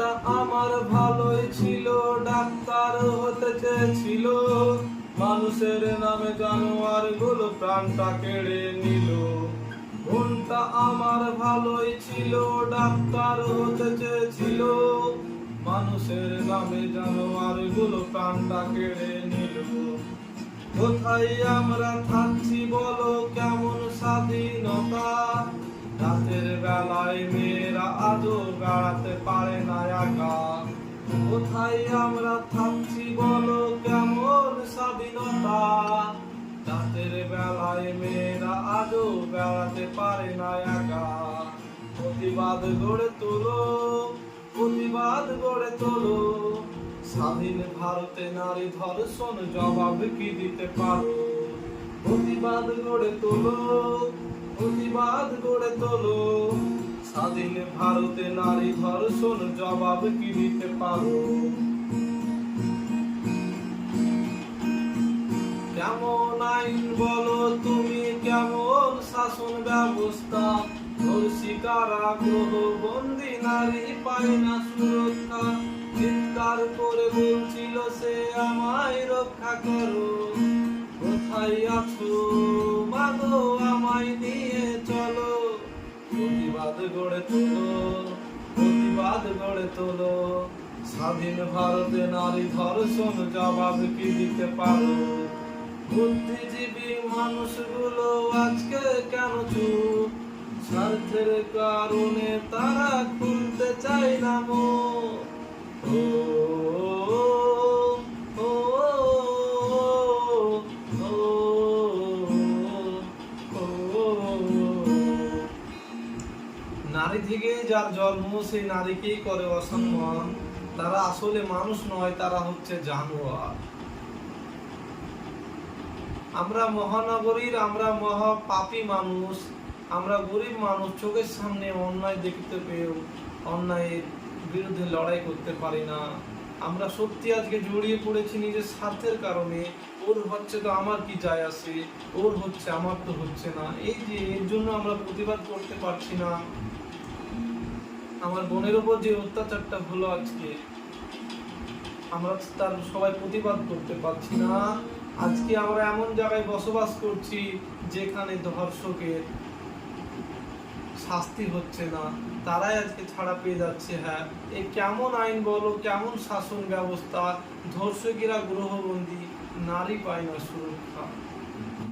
মনটা আমার ভালোই ছিল, ডাক্তার হতে চেয়েছিল, মানুষের নামে জানোয়ার গুলো প্রাণটা কেড়ে নিল। মনটা আমার ভালোই ছিল, ডাক্তার হতে চেয়েছিল, মানুষের নামে জানোয়ার গুলো প্রাণটা কেড়ে নিল। কোথায় আমরা থাকছি বলো, কেমন স্বাধীনতা? রাতের বেলায় মেয়েরা আজও বেড়াতে পারে না একা। কোথায় আমরা থাকছি বলো, কেমন স্বাধীনতা? রাতের বেলায় মেয়েরা আজও বেড়াতে পারে না একা। প্রতিবাদ গড়ে তোলো, প্রতিবাদ গড়ে তোলো, স্বাধীন ভারতে নারী ধর্ষণ জবাব কি দিতে পারো? প্রতিবাদ গড়ে তোলো, প্রতিবাদ গড়ে তোলো, স্বাধীন ভারতে নারী ধর্ষণ জবাব কি দিতে পারো? কেমন আইন বলো তুমি, কেমন শাসন ব্যবস্থা? ধর্ষী কারাগৃহ বন্দি নারী পায় না সুরক্ষা। চিৎকার করে বলছিল সে, আমায় রক্ষা করো। কোথায় আছো মাগো, আমায় নিয়ে চলো। প্রতিবাদ গড়ে তোলো, প্রতিবাদ গড়ে তোলো, স্বাধীন ভারতে নারী ধর্ষণ জবাব কি দিতে পারো? বুদ্ধিজীবী মানুষগুলো আজকে কেন চুপ? স্বার্থের কারণে তারা খুলতে চায় না মুখ। ও ও ও নারী থেকে যার জন্ম, সেই নারীকেই করে অসম্মান। তারা আসলে মানুষ নয়, তারা হচ্ছে জানোয়ার। আমরা মহানগরীর, আমরা মহা পাপী মানুষ, আমরা গরিব মানুষ, চোখের সামনে অন্যায় দেখতে পেয়েও অন্যায়ের বিরুদ্ধে লড়াই করতে পারি না। আমরা সত্যি আজকে জড়িয়ে পড়েছি নিজের স্বার্থের কারণে। ওর হচ্ছে তো আমার কি যায় আসে, ওর হচ্ছে আমার তো হচ্ছে না, এই যে এর জন্য আমরা প্রতিবাদ করতে পারছি না। আমার বোনের উপর যে অত্যাচারটা হলো আজকে, আমরা তার সবাই প্রতিবাদ করতে পারছি না। আজকে আমরা এমন জায়গায় বসবাস করছি যেখানে ধর্ষকের শাস্তি হচ্ছে না, তারাই আজকে ছাড়া পেয়ে যাচ্ছে। হ্যাঁ, এই কেমন আইন বলো, কেমন শাসন ব্যবস্থা? ধর্ষকেরা গৃহবন্দী, নারী পায় না সুরক্ষা।